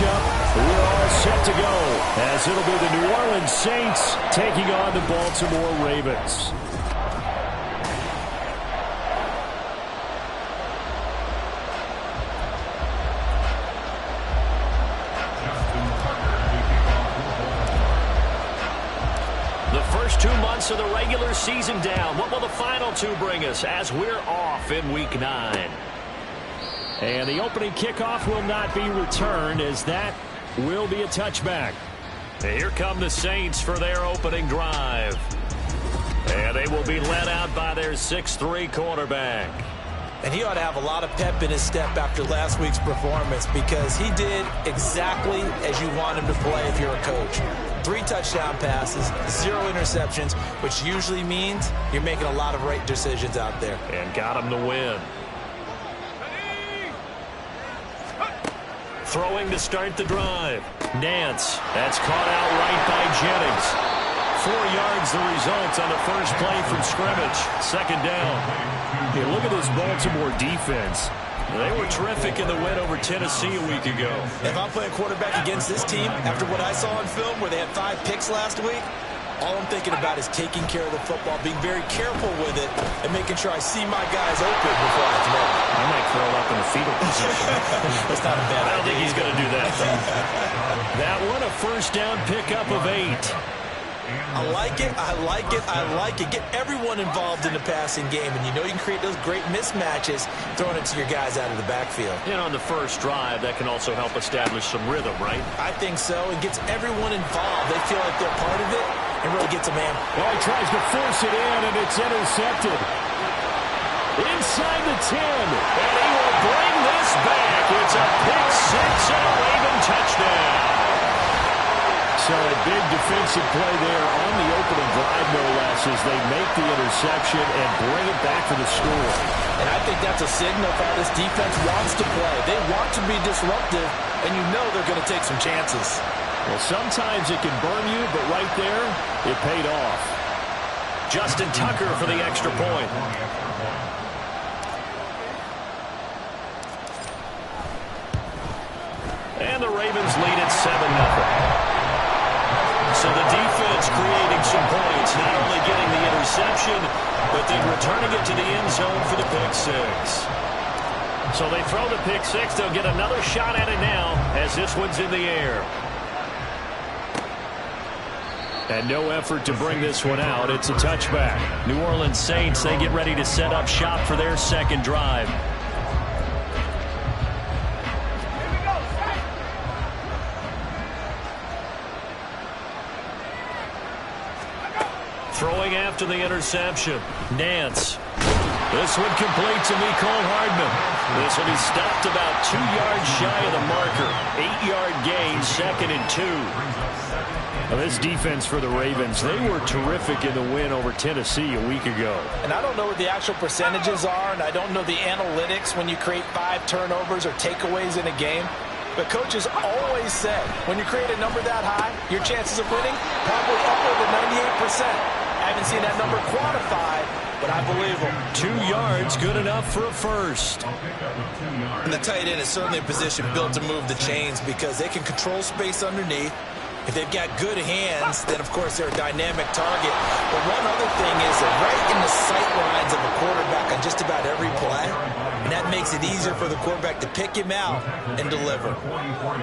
matchup. We're all set to go as it'll be the New Orleans Saints taking on the Baltimore Ravens. The first 2 months of the regular season down. What will the final 2 bring us as we're off in Week 9? And the opening kickoff will not be returned, as that will be a touchback. And here come the Saints for their opening drive. And they will be led out by their 6'3" quarterback. And he ought to have a lot of pep in his step after last week's performance, because he did exactly as you want him to play if you're a coach. 3 touchdown passes, 0 interceptions, which usually means you're making a lot of right decisions out there. And got him the win. Throwing to start the drive. Nance. That's caught out right by Jennings. 4 yards the result on the first play from scrimmage. Second down. Hey, look at this Baltimore defense. They were terrific in the win over Tennessee a week ago. If I'm playing quarterback against this team, after what I saw on film where they had 5 picks last week, all I'm thinking about is taking care of the football, being very careful with it, and making sure I see my guys open before I throw. I might throw it up in a fetal position. That's not a bad idea. I don't think he's going to do that, though. That one, a first down pickup of 8. I like it. I like it. I like it. Get everyone involved in the passing game, and you know you can create those great mismatches throwing it to your guys out of the backfield. And on the first drive, that can also help establish some rhythm, right? I think so. It gets everyone involved. They feel like they're part of it. It really gets a man. Well, he tries to force it in, and it's intercepted. Inside the 10. And he will bring this back. It's a pick 6 and a Raven touchdown. So a big defensive play there on the opening drive, no less, as they make the interception and bring it back for the score. And I think that's a signal of how this defense wants to play. They want to be disruptive, and you know they're going to take some chances. Well, sometimes it can burn you, but right there, it paid off. Justin Tucker for the extra point. And the Ravens lead at 7-0. So the defense creating some points, not only getting the interception, but then returning it to the end zone for the pick 6. So they throw the pick 6. They'll get another shot at it now as this one's in the air. And no effort to bring this one out. It's a touchback. New Orleans Saints, they get ready to set up shop for their second drive. Throwing after the interception. Nance. This one complete to Mecole Hardman. This will be stopped about 2 yards shy of the marker. 8-yard gain, 2nd and 2. Now this defense for the Ravens, they were terrific in the win over Tennessee a week ago. And I don't know what the actual percentages are, and I don't know the analytics when you create 5 turnovers or takeaways in a game. But coaches always said, when you create a number that high, your chances of winning probably upward to 98%. I haven't seen that number quantified, but I believe them. 2 yards, good enough for a first. And the tight end is certainly a position built to move the chains because they can control space underneath. If they've got good hands, then, of course, they're a dynamic target. But one other thing is they're right in the sight lines of a quarterback on just about every play. And that makes it easier for the quarterback to pick him out and deliver.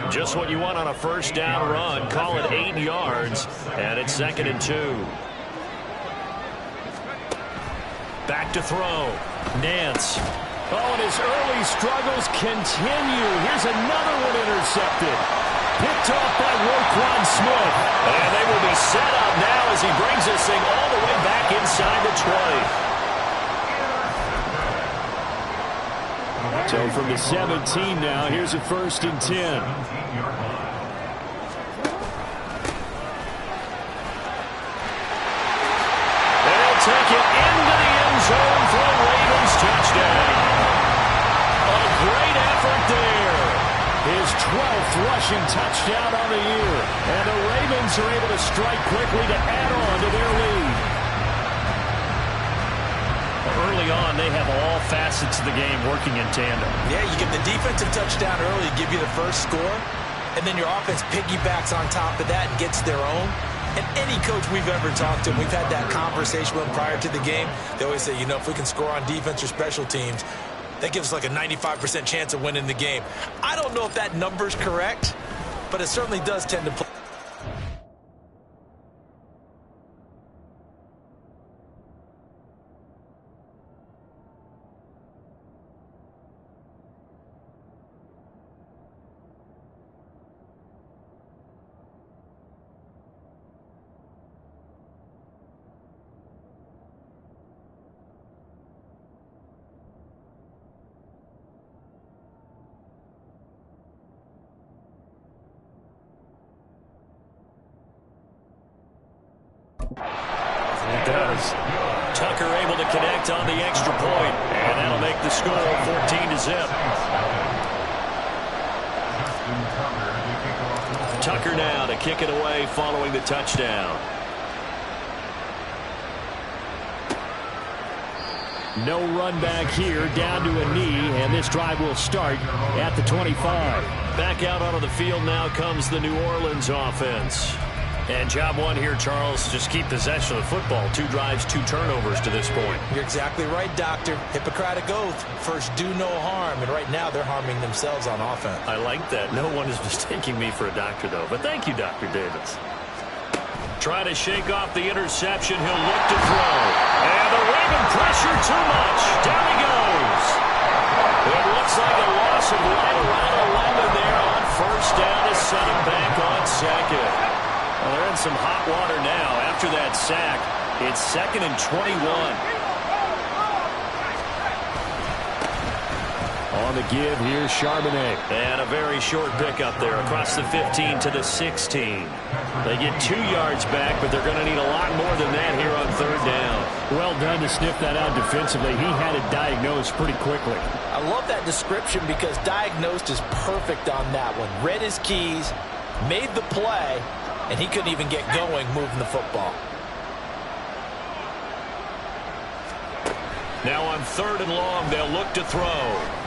Just what you want on a first down run. Call it 8 yards, and it's 2nd and 2. Back to throw. Nance. Oh, and his early struggles continue. Here's another one intercepted. Picked off by Roquan Smith. And they will be set up now as he brings this thing all the way back inside the 20. So from the 17 now, here's a 1st and 10. They'll take it into the end zone for a Ravens touchdown. A great effort there. His 12th rushing touchdown on the year. And the Ravens are able to strike quickly to add on to their lead. Early on, they have all facets of the game working in tandem. Yeah, you get the defensive touchdown early, give you the first score. and then your offense piggybacks on top of that and gets their own. And any coach we've ever talked to, and we've had that conversation with them prior to the game, they always say, you know, if we can score on defense or special teams, that gives us like a 95% chance of winning the game. I don't know if that number's correct, but it certainly does tend to play. It does. Tucker able to connect on the extra point, and that'll make the score 14-0. Tucker now to kick it away following the touchdown. No run back here, down to a knee, and this drive will start at the 25. Back out onto the field now comes the New Orleans offense. And job one here, Charles, just keep possession of the football. 2 drives, 2 turnovers to this point. You're exactly right, Doctor. Hippocratic oath. First, do no harm. And right now, they're harming themselves on offense. I like that. No one is mistaking me for a doctor, though. But thank you, Dr. Davis. Trying to shake off the interception. He'll look to throw. And the Raven pressure too much. Down he goes. It looks like a loss of right around 11 there on first down to set him back on second. Well, they're in some hot water now. After that sack, it's 2nd and 21. On the give, here's Charbonnet. And a very short pickup there across the 15 to the 16. They get 2 yards back, but they're going to need a lot more than that here on 3rd down. Well done to sniff that out defensively. He had it diagnosed pretty quickly. I love that description because diagnosed is perfect on that one. Read his keys, made the play, and he couldn't even get going moving the football. Now on 3rd and long, they'll look to throw.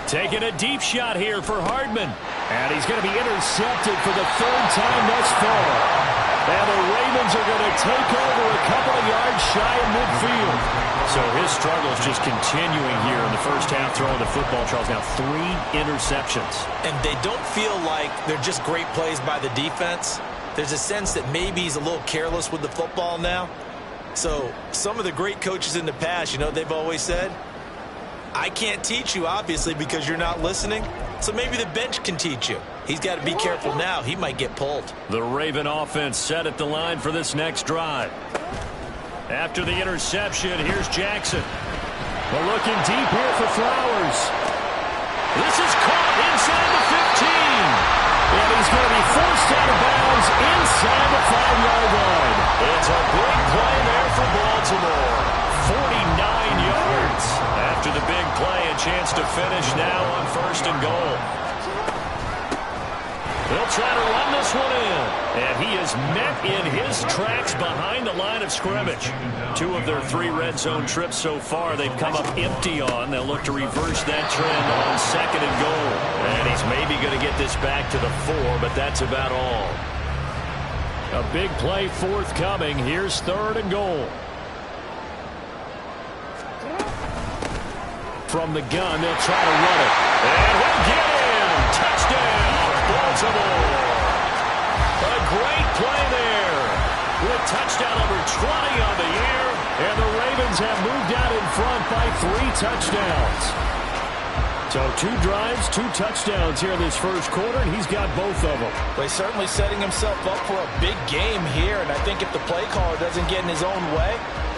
Taking a deep shot here for Hardman. And he's going to be intercepted for the 3rd time thus far. And the Ravens are going to take over a couple of yards shy of midfield. So his struggles just continuing here in the first half throwing the football, Charles. Now 3 interceptions. And they don't feel like they're just great plays by the defense. There's a sense that maybe he's a little careless with the football now. So some of the great coaches in the past, you know, they've always said, I can't teach you, obviously, because you're not listening. So maybe the bench can teach you. He's got to be careful now. He might get pulled. The Raven offense set at the line for this next drive. After the interception, here's Jackson. Well, looking deep here for Flowers. This is caught inside the 15. And he's going to be forced out of bounds inside the 5-yard line. It's a big play there for Baltimore. 49 yards. After the big play, a chance to finish now on 1st and goal. They'll try to run this one in. And he is met in his tracks behind the line of scrimmage. 2 of their 3 red zone trips so far they've come up empty on. They'll look to reverse that trend on 2nd and goal. And he's maybe going to get this back to the 4, but that's about all. A big play forthcoming. Here's 3rd and goal. From the gun, they'll try to run it. And he'll get in. Touchdown, Baltimore. A great play there. With touchdown number 20 on the year. And the Ravens have moved out in front by 3 touchdowns. So 2 drives, 2 touchdowns here in this first quarter, and he's got both of them. Well, he's certainly setting himself up for a big game here. And I think if the play caller doesn't get in his own way,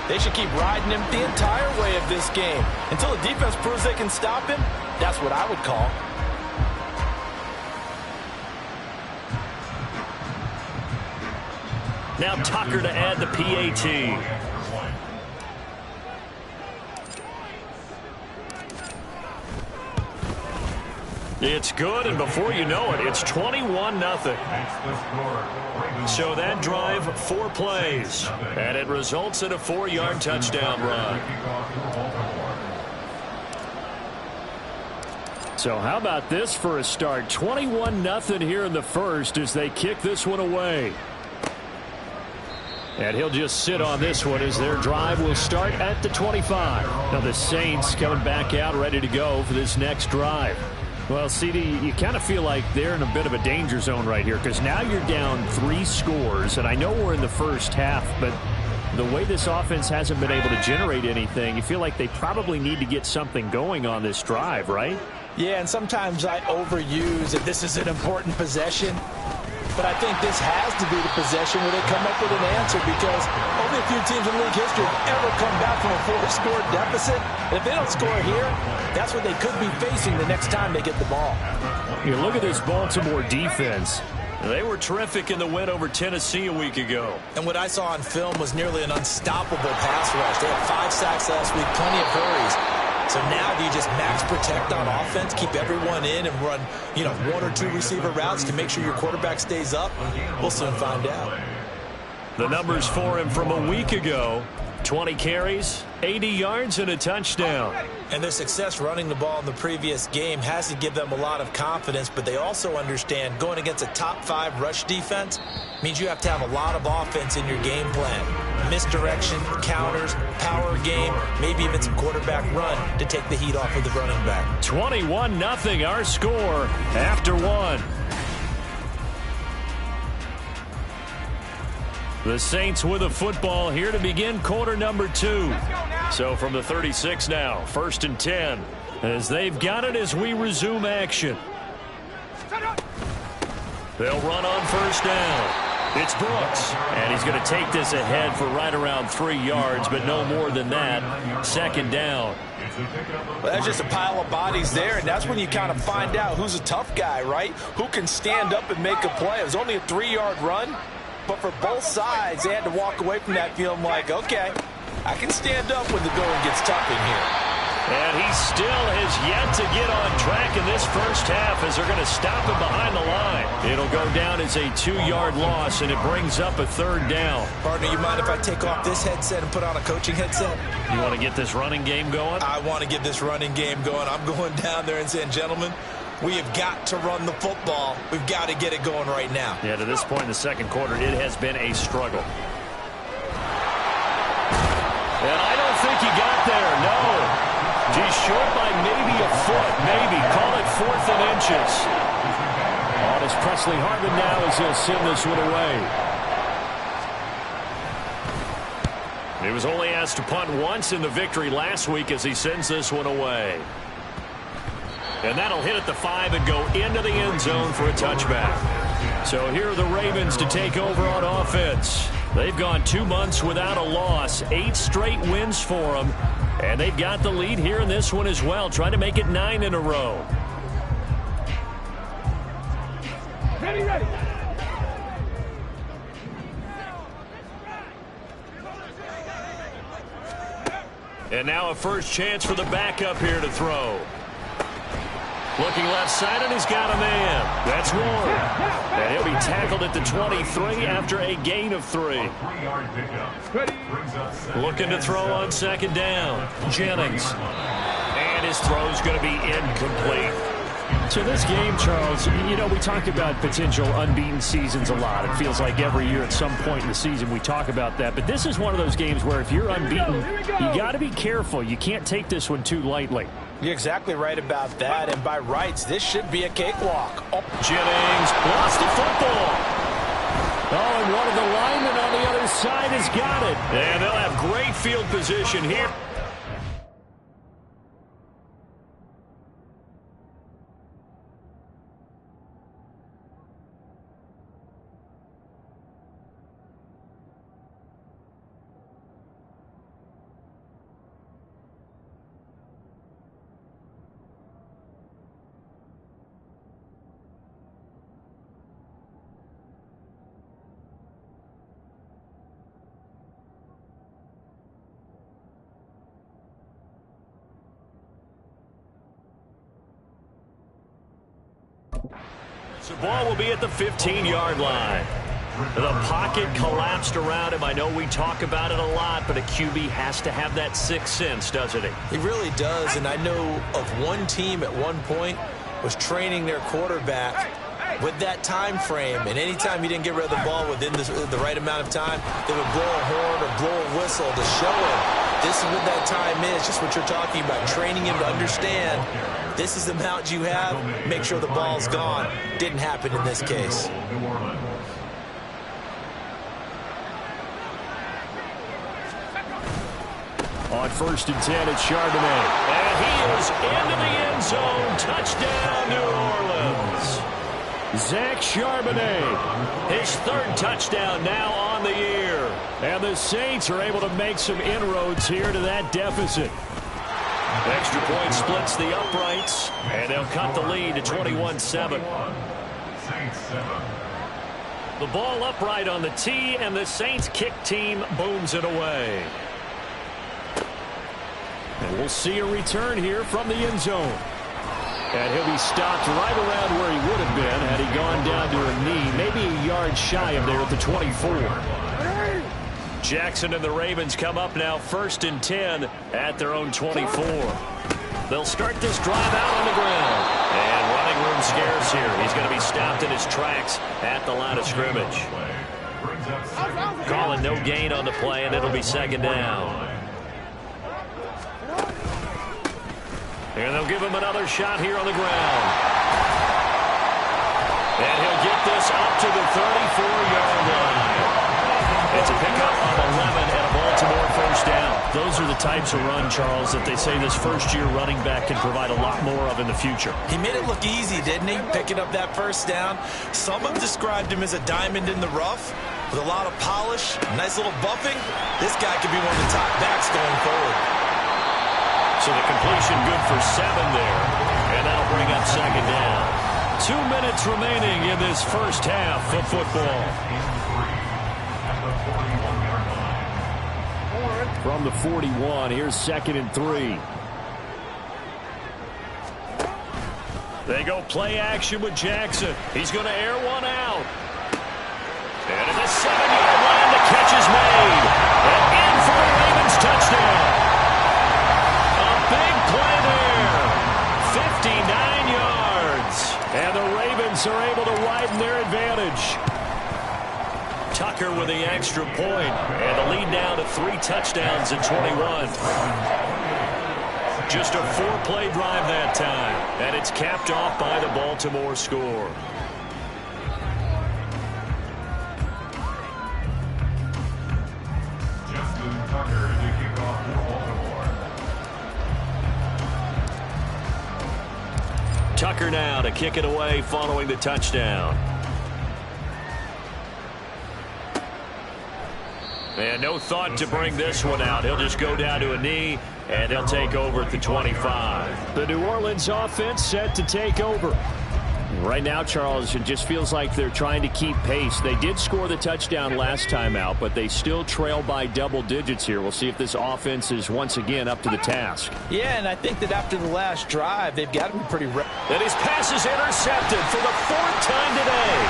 they should keep riding him the entire way of this game. Until the defense proves they can stop him, that's what I would call. Now Tucker to add the PAT. It's good, and before you know it, it's 21-0. So that drive, 4 plays, and it results in a 4-yard touchdown run. So how about this for a start? 21-0 here in the first as they kick this one away. And he'll just sit on this one as their drive will start at the 25. Now the Saints coming back out ready to go for this next drive. Well, CD, you kind of feel like they're in a bit of a danger zone right here because now you're down 3 scores. And I know we're in the first half, but the way this offense hasn't been able to generate anything, you feel like they probably need to get something going on this drive, right? Yeah, and sometimes I overuse that this is an important possession. But I think this has to be the possession where they come up with an answer because only a few teams in league history have ever come back from a 4-score deficit. And if they don't score here, that's what they could be facing the next time they get the ball. You look at this Baltimore defense. They were terrific in the win over Tennessee a week ago. And what I saw on film was nearly an unstoppable pass rush. They had 5 sacks last week, plenty of hurries. So now do you just max protect on offense, keep everyone in and run, 1 or 2 receiver routes to make sure your quarterback stays up? We'll soon find out. The numbers for him from a week ago: 20 carries, 80 yards, and a touchdown. And their success running the ball in the previous game has to give them a lot of confidence, but they also understand going against a top 5 rush defense means you have to have a lot of offense in your game plan. Misdirection, counters, power game, maybe even some quarterback run to take the heat off of the running back. 21-0 our score after 1. The Saints with a football here to begin quarter number 2. So from the 36 now, 1st and 10, as they've got it as we resume action. They'll run on 1st down. It's Brooks, and he's going to take this ahead for right around 3 yards, but no more than that. 2nd down. Well, that's just a pile of bodies there, and that's when you kind of find out who's a tough guy, right? Who can stand up and make a play. It was only a 3-yard run, but for both sides, they had to walk away from that feeling like, okay, I can stand up when the going gets tough in here. And he still has yet to get on track in this first half as they're going to stop him behind the line. It'll go down as a 2-yard loss, and it brings up a 3rd down. Partner, you mind if I take off this headset and put on a coaching headset? You want to get this running game going? I want to get this running game going. I'm going down there and saying, gentlemen, we have got to run the football. We've got to get it going right now. Yeah, to this point in the second quarter, it has been a struggle. And I don't think he got there, no. He's short by maybe a foot, maybe. Call it 4th and inches. On is Presley Harvin now as he'll send this one away. He was only asked to punt once in the victory last week as he sends this one away. And that'll hit at the 5 and go into the end zone for a touchback. So here are the Ravens to take over on offense. They've gone 2 months without a loss, 8 straight wins for them. And they've got the lead here in this one as well, trying to make it 9 in a row. Ready. And now a first chance for the backup here to throw. Looking left side, and he's got a man. That's Ward. And he'll be tackled at the 23 after a gain of 3. Looking to throw on 2nd down. Jennings. And his throw's going to be incomplete. So this game, Charles, we talk about potential unbeaten seasons a lot. It feels like every year at some point in the season we talk about that. But this is one of those games where if you're unbeaten, you got to be careful. You can't take this one too lightly. You're exactly right about that. And by rights, this should be a cakewalk. Oh. Jennings lost the football. Oh, and one of the linemen on the other side has got it. And they'll have great field position here. The ball will be at the 15-yard line. The pocket collapsed around him. I know we talk about it a lot, but a QB has to have that sixth sense, doesn't he? He really does, and I know of one team at one point was training their quarterback with that time frame, and anytime he didn't get rid of the ball within the right amount of time, they would blow a horn or blow a whistle to show him this is what that time is, just what you're talking about, training him to understand this is the amount you have, make sure the ball's gone. Didn't happen in this case. On 1st and 10, it's Charbonnet. And he is into the end zone. Touchdown, New Orleans. Zach Charbonnet, his 3rd touchdown now on the year. And the Saints are able to make some inroads here to that deficit. Extra point splits the uprights, and they'll cut the lead to 21-7. The ball upright on the tee, and the Saints kick team booms it away. And we'll see a return here from the end zone. And he'll be stopped right around where he would have been had he gone down to a knee, maybe a yard shy of there at the 24. Jackson and the Ravens come up now 1st and 10 at their own 24. They'll start this drive out on the ground. And running room scarce here. He's going to be stopped in his tracks at the line of scrimmage. Calling no gain on the play, and it'll be 2nd down. And they'll give him another shot here on the ground. And he'll get this up to the 34-yard line. It's a pickup of 11 and a Baltimore 1st down. Those are the types of run, Charles, that they say this first-year running back can provide a lot more of in the future. He made it look easy, didn't he? Picking up that 1st down. Some have described him as a diamond in the rough with a lot of polish, nice little bumping. This guy could be one of the top backs going forward. So the completion good for 7 there. And that'll bring up 2nd down. 2 minutes remaining in this first half of football. From the 41, here's 2nd and 3. They go play action with Jackson. He's going to air one out. And at the 7-yard line, the catch is made. And in for the Ravens touchdown. Big play there. 59 yards. And the Ravens are able to widen their advantage. Tucker with the extra point. And the lead down to 3 touchdowns at 21. Just a 4-play drive that time. And it's capped off by the Baltimore score. Justin Tucker to kick off for Baltimore. Tucker now to kick it away following the touchdown. And no thought to bring this one out. He'll just go down to a knee, and they'll take over at the 25. The New Orleans offense set to take over. Right now, Charles, it just feels like they're trying to keep pace. They did score the touchdown last time out, but they still trail by double digits here. We'll see if this offense is once again up to the task. Yeah, and I think that after the last drive, they've got to be pretty ready. And his pass is intercepted for the 4th time today.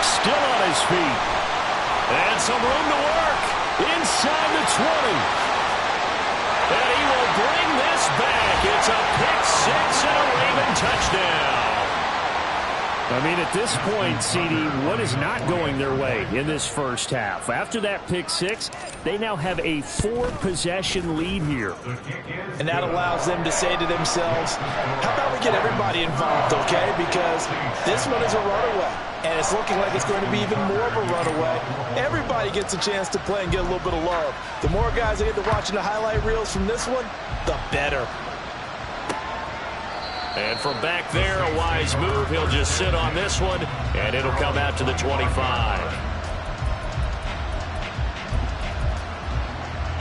Still on his feet. And some room to work inside the 20. And he will bring this back. It's a pick-6 and a Raven touchdown. I mean, at this point, CD, what is not going their way in this first half? After that pick-6, they now have a 4-possession lead here. And that allows them to say to themselves, how about we get everybody involved, okay? Because this one is a runaway. And it's looking like it's going to be even more of a runaway. Everybody gets a chance to play and get a little bit of love. The more guys that get to watching the highlight reels from this one, the better. And from back there, a wise move. He'll just sit on this one, and it'll come out to the 25.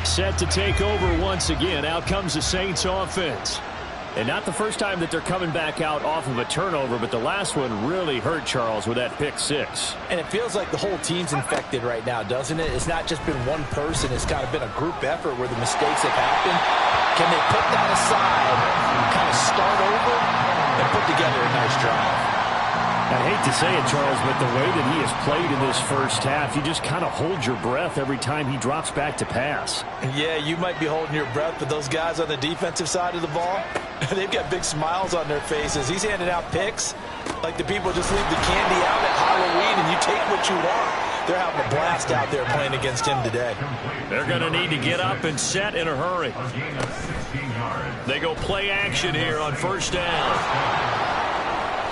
Set to take over once again. Out comes the Saints offense. And not the first time that they're coming back out off of a turnover, but the last one really hurt Charles with that pick-6. And it feels like the whole team's infected right now, doesn't it? It's not just been one person. It's kind of been a group effort where the mistakes have happened. Can they put that aside, kind of start over, and put together a nice drive? I hate to say it, Charles, but the way that he has played in this first half, you just kind of hold your breath every time he drops back to pass. Yeah, you might be holding your breath, but those guys on the defensive side of the ball, they've got big smiles on their faces. He's handing out picks like the people just leave the candy out at Halloween and you take what you want. They're having a blast out there playing against him today. They're going to need to get up and set in a hurry. They go play action here on first down.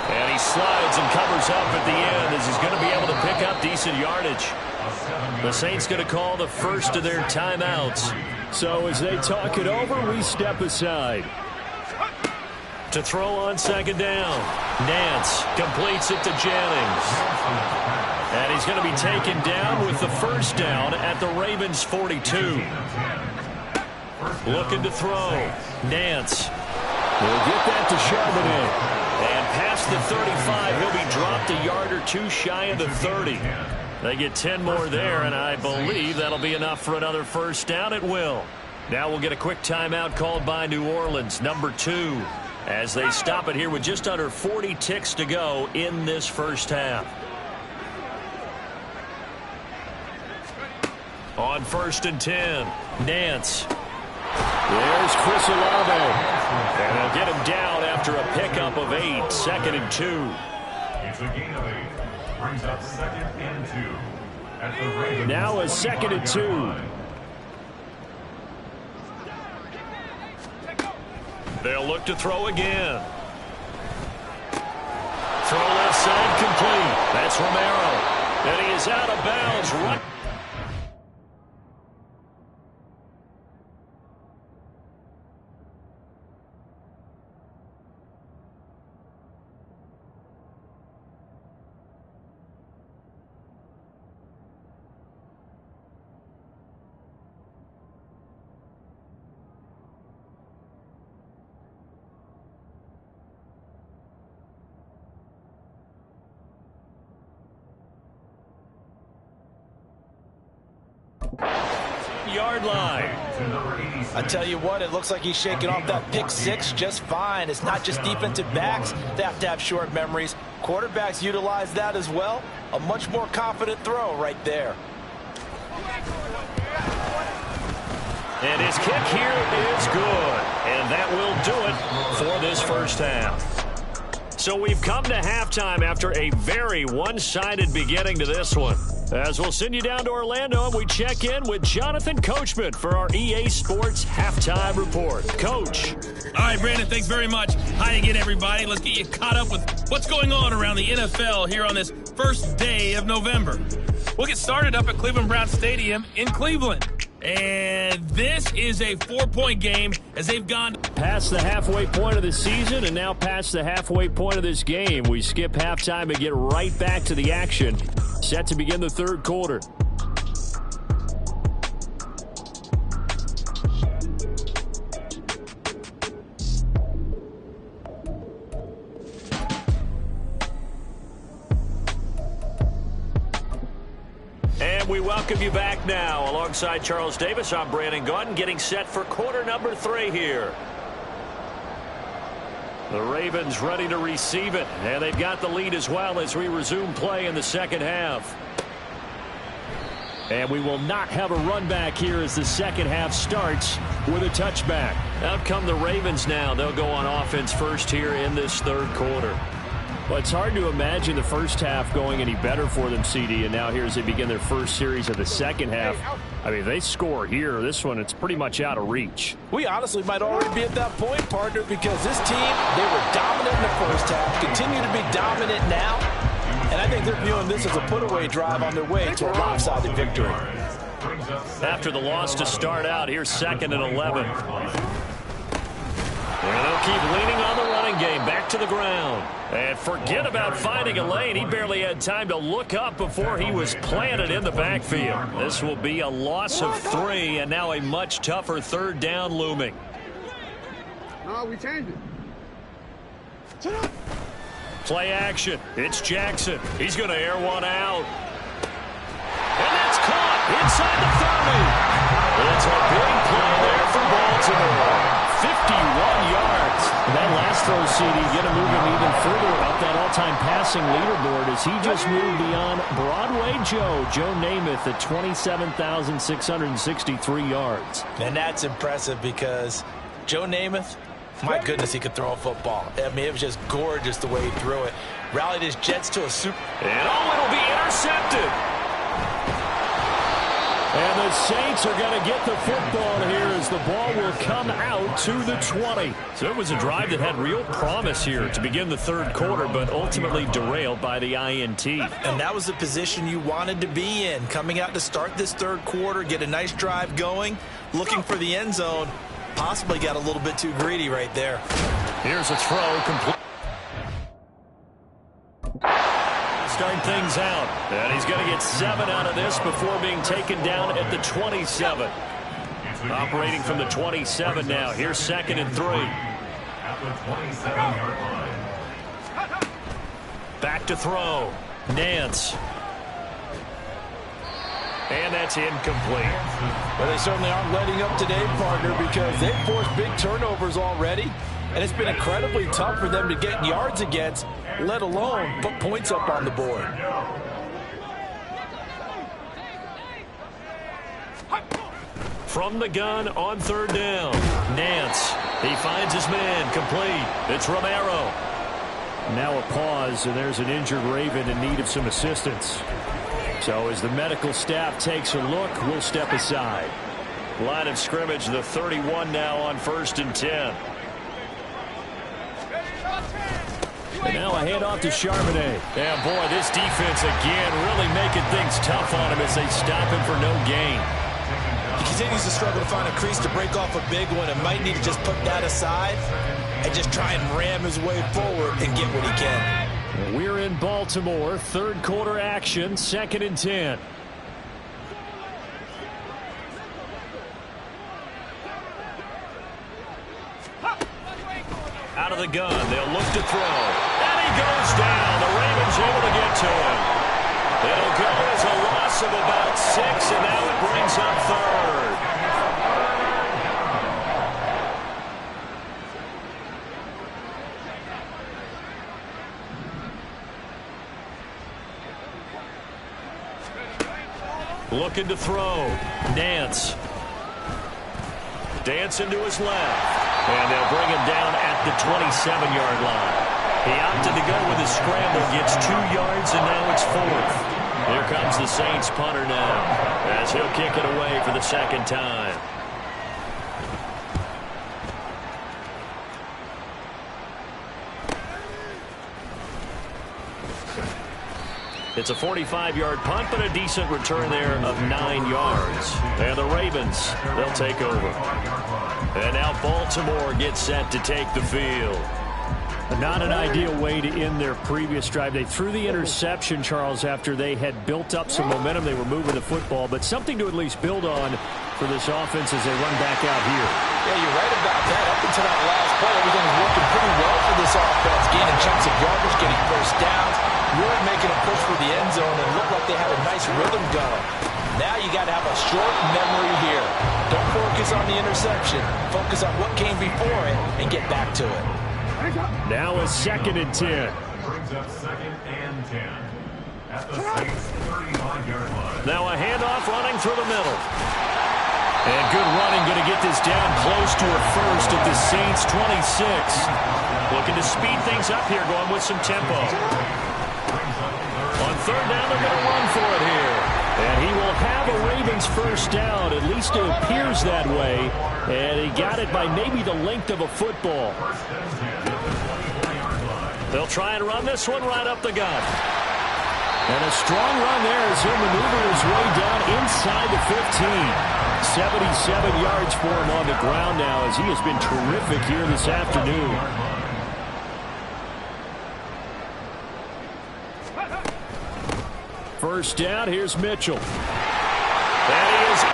And he slides and covers up at the end as he's going to be able to pick up decent yardage. The Saints going to call the first of their timeouts. So as they talk it over, we step aside. To throw on second down. Nance completes it to Jennings. And he's going to be taken down with the first down at the Ravens 42. Looking to throw. Nance. We'll get that to Charbonnet. And past the 35, he'll be dropped a yard or two shy of the 30. They get 10 more there, and I believe that'll be enough for another first down. It will. Now we'll get a quick timeout called by New Orleans, number 2, as they stop it here with just under 40 ticks to go in this first half. On first and 10, Nance. There's Chris Olave. And they'll get him down after a pickup of 8, second and 2. It's a gain of 8. Brings up second and 2. At the Ravens. Now a second and 2. They'll look to throw again. Throw left side complete. That's Romero. And he is out of bounds right. Yard line. I tell you what, it looks like he's shaking off that pick 6 just fine. It's not just defensive backs. They have to have short memories. Quarterbacks utilize that as well. A much more confident throw right there. And his kick here is good. And that will do it for this first half. So we've come to halftime after a very one-sided beginning to this one. As we'll send you down to Orlando, and we check in with Jonathan Coachman for our EA Sports Halftime Report. Coach. All right, Brandon, thanks very much. Hi again, everybody. Let's get you caught up with what's going on around the NFL here on this first day of November. We'll get started up at Cleveland Browns Stadium in Cleveland. And this is a 4-point game as they've gone past the halfway point of the season and now past the halfway point of this game. We skip halftime and get right back to the action. Set to begin the third quarter. And we welcome you back now. Alongside Charles Davis, I'm Brandon Gaudin, getting set for quarter number 3 here. The Ravens ready to receive it, and they've got the lead as well as we resume play in the second half. And we will not have a run back here as the second half starts with a touchback. Out come the Ravens now. They'll go on offense first here in this third quarter. Well, it's hard to imagine the first half going any better for them, CD, and now here as they begin their first series of the second half. I mean, if they score here, this one, it's pretty much out of reach. We honestly might already be at that point, partner, because this team, they were dominant in the first half, continue to be dominant now, and I think they're viewing this as a put-away drive on their way to a lopsided victory. After the loss to start out, here's second and 11. And they'll keep leaning on the running game. Back to the ground. And forget about finding a lane. He barely had time to look up before he was planted in the backfield. This will be a loss of 3, and now a much tougher third down looming. No, we changed it. Play action. It's Jackson. He's going to air one out. And that's caught inside the 30. It's a big play there for Baltimore. 51 yards. And that last throw, CD, going to move him even further up that all-time passing leaderboard as he just moved beyond Broadway Joe Namath at 27,663 yards. And that's impressive because Joe Namath, my goodness, he could throw a football. I mean, it was just gorgeous the way he threw it. Rallied his Jets to a super. And it'll be intercepted. And the Saints are going to get the football here as the ball will come out to the 20. So it was a drive that had real promise here to begin the third quarter, but ultimately derailed by the INT. And that was the position you wanted to be in. Coming out to start this third quarter, get a nice drive going, looking for the end zone. Possibly got a little bit too greedy right there. Here's a throw complete. Start things out. And he's going to get 7 out of this before being taken down at the 27. Operating from the 27 now. Here's 2nd and 3. At the 27-yard line. Back to throw. Nance. And that's incomplete. But they certainly aren't letting up today, partner, because they've forced big turnovers already. And it's been incredibly tough for them to get yards against, let alone put points up on the board. From the gun on 3rd down. Nance. He finds his man. Complete. It's Romero. Now a pause, and there's an injured Raven in need of some assistance. So as the medical staff takes a look, we'll step aside. Line of scrimmage, the 31 now on 1st and 10. And now a handoff to Charbonnet. Yeah, boy, this defense again really making things tough on him as they stop him for no gain. He continues to struggle to find a crease to break off a big one and might need to just put that aside and just try and ram his way forward and get what he can. We're in Baltimore, third quarter action, 2nd and 10. Out of the gun, they'll look to throw. And he goes down. The Ravens able to get to him. It'll go as a loss of about 6, and now it brings up 3rd. Looking to throw. Nance. Dancing to his left. And they'll bring him down at the 27-yard line. He opted to go with his scramble, gets 2 yards, and now it's 4th. Here comes the Saints punter now as he'll kick it away for the 2nd time. It's a 45-yard punt, but a decent return there of 9 yards. And the Ravens, they'll take over. And now Baltimore gets set to take the field. Not an ideal way to end their previous drive. They threw the interception, Charles, after they had built up some momentum. They were moving the football, but something to at least build on for this offense as they run back out here. Yeah, you're right about that. Up until that last play, everything was working pretty well for this offense. Gaining chunks of yardage, getting first downs, really making a push for the end zone, and looked like they had a nice rhythm going. Now you got to have a short memory here. Don't focus on the interception. Focus on what came before it and get back to it. Now a 2nd and 10. Brings up 2nd and 10. At the Saints' 35-yard line. Now a handoff running through the middle. And good running, going to get this down close to a first at the Saints' 26. Looking to speed things up here, going with some tempo. On 3rd down, they're going to run for it here. And he will have a Ravens first down. At least it appears that way. And he got it by maybe the length of a football. They'll try and run this one right up the gut. And a strong run there as he'll maneuver his way down inside the 15. 77 yards for him on the ground now as he has been terrific here this afternoon. First down, here's Mitchell. And he is...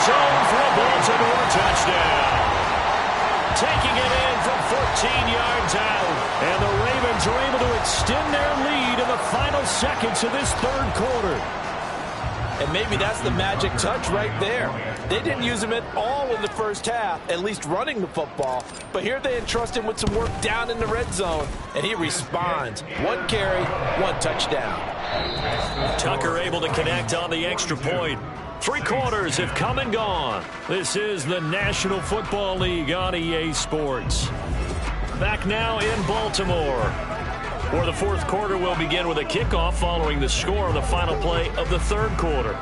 zone for a Baltimore touchdown. Taking it in from 14 yards out. And the Ravens are able to extend their lead in the final seconds of this third quarter. And maybe that's the magic touch right there. They didn't use him at all in the first half, at least running the football. But here they entrust him with some work down in the red zone, and he responds. 1 carry, 1 touchdown. Tucker able to connect on the extra point. 3 quarters have come and gone. This is the National Football League on EA Sports. Back now in Baltimore, where the fourth quarter will begin with a kickoff following the score of the final play of the third quarter.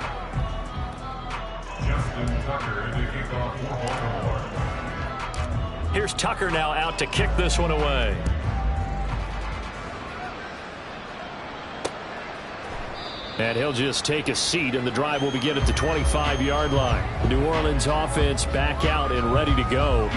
Justin Tucker to kick off for Baltimore. Here's Tucker now out to kick this one away. And he'll just take a seat, and the drive will begin at the 25-yard line. The New Orleans offense back out and ready to go.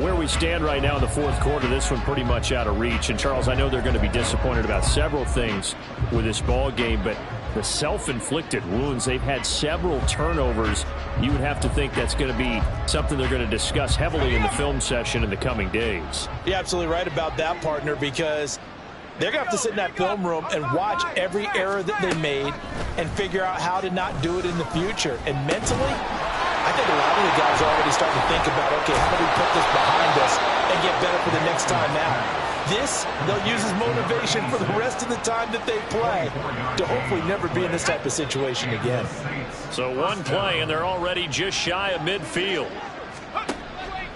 Where we stand right now in the fourth quarter, this one pretty much out of reach. And, Charles, I know they're going to be disappointed about several things with this ball game, but the self-inflicted wounds, they've had several turnovers. You would have to think that's going to be something they're going to discuss heavily in the film session in the coming days. You're absolutely right about that, partner, because they're going to have to sit in that film room and watch every error that they made and figure out how to not do it in the future. And mentally, I think a lot of the guys are already starting to think about, okay, how do we put this behind us and get better for the next time out? This, they'll use as motivation for the rest of the time that they play to hopefully never be in this type of situation again. So 1 play, and they're already just shy of midfield.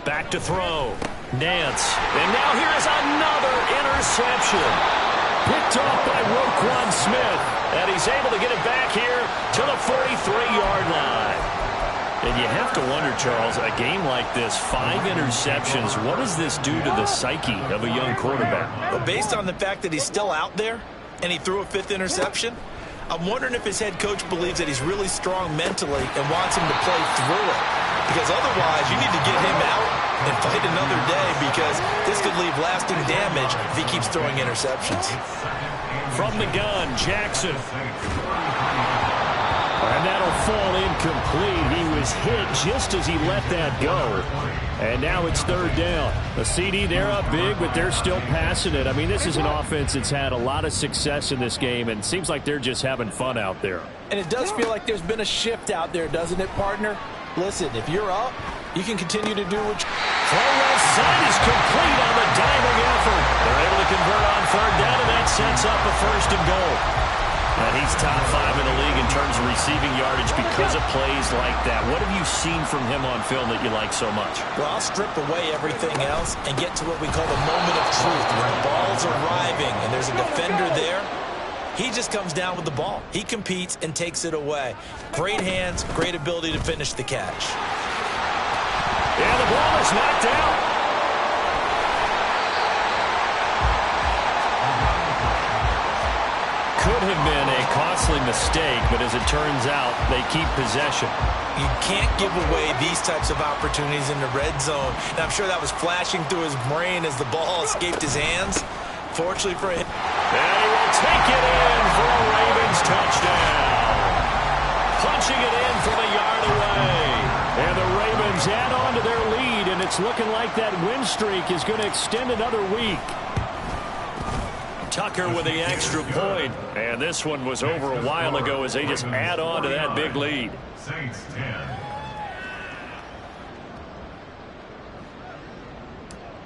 Back to throw. Nance. And now here is another interception. Picked off by Roquan Smith. And he's able to get it back here to the 43-yard line. And you have to wonder, Charles, a game like this, 5 interceptions, what does this do to the psyche of a young quarterback? Well, based on the fact that he's still out there and he threw a 5th interception, I'm wondering if his head coach believes that he's really strong mentally and wants him to play through it. Because otherwise, you need to get him out and fight another day, because this could leave lasting damage if he keeps throwing interceptions. From the gun, Jackson. And that'll fall incomplete. He was hit just as he let that go. And now it's third down. The CD, they're up big, but they're still passing it. I mean, this is an offense that's had a lot of success in this game, and it seems like they're just having fun out there. And it does feel like there's been a shift out there, doesn't it, partner? Listen, if you're up, you can continue to do what you... Throw left side is complete on the diving effort. They're able to convert on third down, and that sets up a 1st and goal. And he's top 5 in the league in terms of receiving yardage because of plays like that. What have you seen from him on film that you like so much? Well, I'll strip away everything else and get to what we call the moment of truth. When the ball's arriving and there's a defender there, he just comes down with the ball. He competes and takes it away. Great hands, great ability to finish the catch. And the ball is knocked out. Could have been a costly mistake, but as it turns out, they keep possession. You can't give away these types of opportunities in the red zone. And I'm sure that was flashing through his brain as the ball escaped his hands. Fortunately for him. And he will take it in for a Ravens touchdown. Punching it in from a yard away. And the Ravens add on to their lead, and it's looking like that win streak is going to extend another week. Tucker with the extra point. And this one was over a while ago as they just add on to that big lead. Saints 10.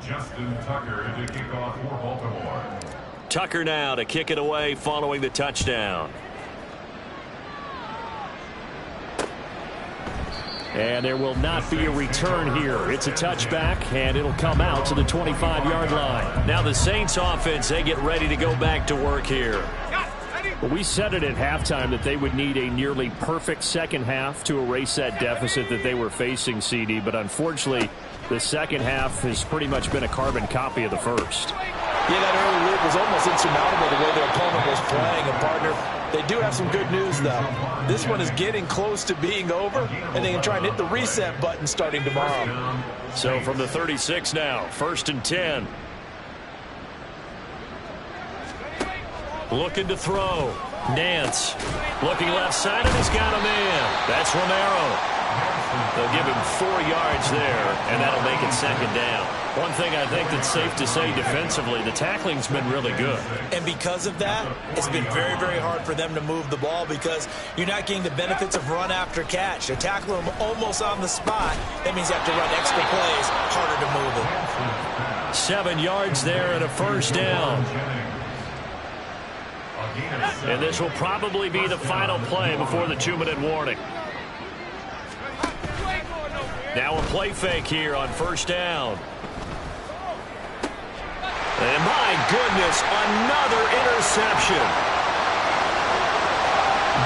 Justin Tucker to kick off for Baltimore. Tucker now to kick it away following the touchdown. And there will not be a return here. It's a touchback, and it'll come out to the 25-yard line. Now the Saints offense, they get ready to go back to work here. Well, we said it at halftime that they would need a nearly perfect second half to erase that deficit that they were facing, CD. But unfortunately, the second half has pretty much been a carbon copy of the first. Yeah, that early lead was almost insurmountable the way their opponent was playing. And, partner, they do have some good news, though. This one is getting close to being over, and they can try and hit the reset button starting tomorrow. So from the 36 now, 1st and 10. Looking to throw. Nance looking left side, and he's got a man. That's Romero. They'll give him 4 yards there, and that'll make it second down. One thing I think that's safe to say defensively, the tackling's been really good. And because of that, it's been very, very hard for them to move the ball because you're not getting the benefits of run after catch. They tackle them almost on the spot. That means you have to run extra plays, harder to move it. 7 yards there and a first down. And this will probably be the final play before the 2-minute warning. Now a play fake here on first down. And my goodness, another interception.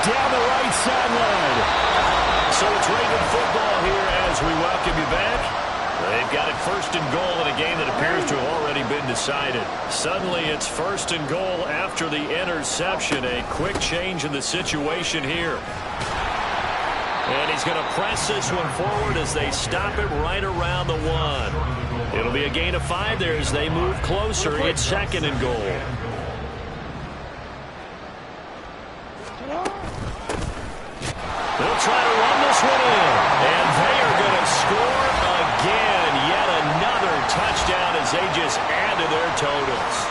Down the right sideline. So it's Raven football here as we welcome you back. They've got it first and goal in a game that appears to have already been decided. Suddenly it's first and goal after the interception. A quick change in the situation here. And he's going to press this one forward as they stop it right around the 1. It'll be a gain of 5 there as they move closer. It's second and goal. They'll try to run this one in. And they are going to score again. Yet another touchdown as they just add to their totals.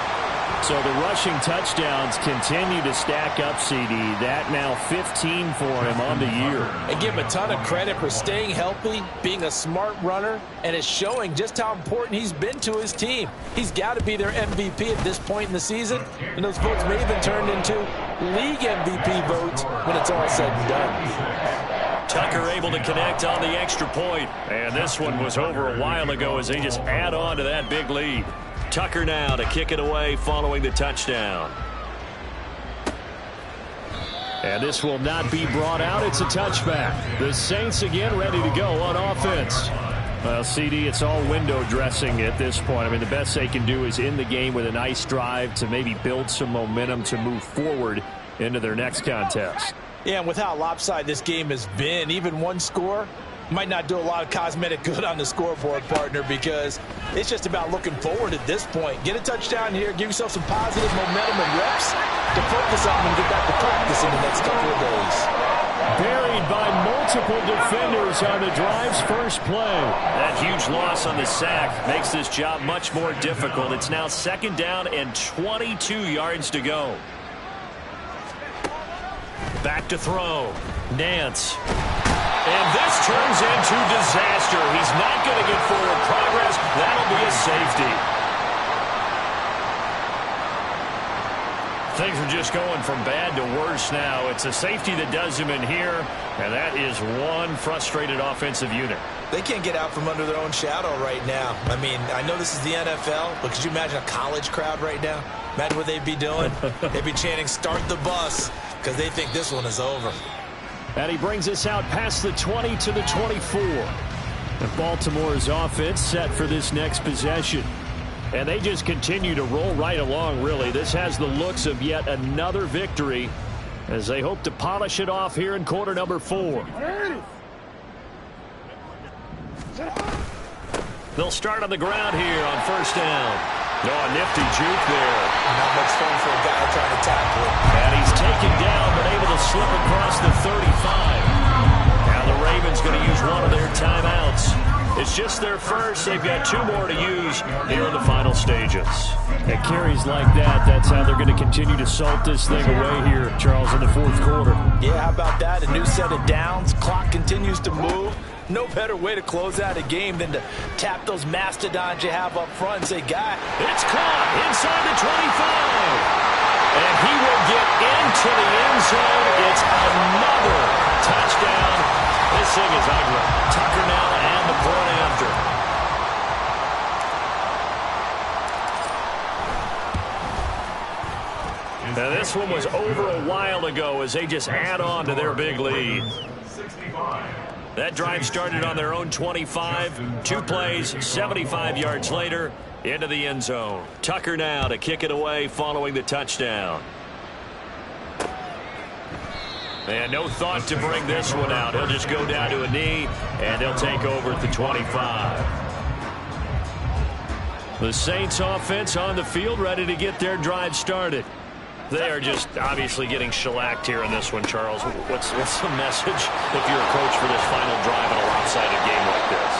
So the rushing touchdowns continue to stack up, CD. That now 15 for him on the year. And give him a ton of credit for staying healthy, being a smart runner, and it's showing just how important he's been to his team. He's got to be their MVP at this point in the season, and those votes may even turn into league MVP votes when it's all said and done. Tucker able to connect on the extra point. And this one was over a while ago as they just add on to that big lead. Tucker now to kick it away following the touchdown. And this will not be brought out. It's a touchback. The Saints again ready to go on offense. Well, CD, it's all window dressing at this point. I mean, the best they can do is in the game with a nice drive to maybe build some momentum to move forward into their next contest. Yeah, and with how lopsided this game has been, even one score might not do a lot of cosmetic good on the scoreboard, partner, because it's just about looking forward at this point. Get a touchdown here, give yourself some positive momentum and reps to focus on and get back to practice in the next couple of days. Buried by multiple defenders on the drive's first play. That huge loss on the sack makes this job much more difficult. It's now second down and 22 yards to go. Back to throw. Nance. And this turns into disaster. He's not going to get forward progress. That'll be a safety. Things are just going from bad to worse now. It's a safety that does him in here, and that is one frustrated offensive unit. They can't get out from under their own shadow right now. I mean, I know this is the NFL, but could you imagine a college crowd right now? Imagine what they'd be doing. They'd be chanting, "Start the bus," because they think this one is over. And he brings us out past the 20 to the 24. And Baltimore's offense set for this next possession. And they just continue to roll right along, really. This has the looks of yet another victory as they hope to polish it off here in quarter number 4. They'll start on the ground here on first down. Oh, a nifty juke there. Not much fun for a guy trying to tackle him. And he's taken down, but able to slip across the 35. Now the Ravens going to use one of their timeouts. It's just their first. They've got 2 more to use here in the final stages. At carries like that, that's how they're going to continue to salt this thing away here, Charles, in the fourth quarter. Yeah, how about that? A new set of downs. Clock continues to move. No better way to close out a game than to tap those mastodons you have up front and say, "Guy, it's caught inside the 25." And he will get into the end zone. It's another touchdown. This thing is ugly. Tucker now and the point after. Now this one was over a while ago as they just add on to their big lead. 65. That drive started on their own 25. 2 plays, 75 yards later, into the end zone. Tucker now to kick it away following the touchdown. And no thought to bring this one out. He'll just go down to a knee, and he'll take over at the 25. The Saints offense on the field ready to get their drive started. They are just obviously getting shellacked here in this one, Charles. What's the message if you're a coach for this final drive in a lopsided game like this?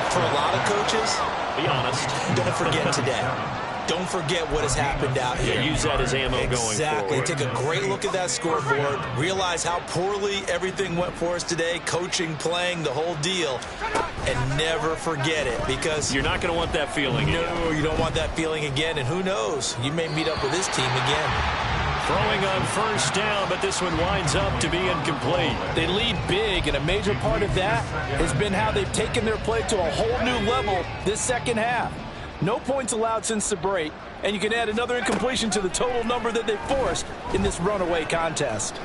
For a lot of coaches, be honest. Don't forget today. Don't forget what has happened out here. Yeah, use that as ammo going forward. Exactly. Take a great look at that scoreboard. Realize how poorly everything went for us today. Coaching, playing, the whole deal. And never forget it, because you're not going to want that feeling again. No, you don't want that feeling again. And who knows? You may meet up with this team again. Throwing on first down, but this one winds up to be incomplete. They lead big, and a major part of that has been how they've taken their play to a whole new level this second half. No points allowed since the break, and you can add another incompletion to the total number that they forced in this runaway contest.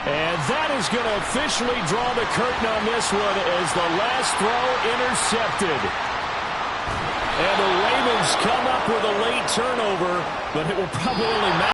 And that is going to officially draw the curtain on this one as the last throw intercepted. And the Ravens come up with a late turnover, but it will probably only matter.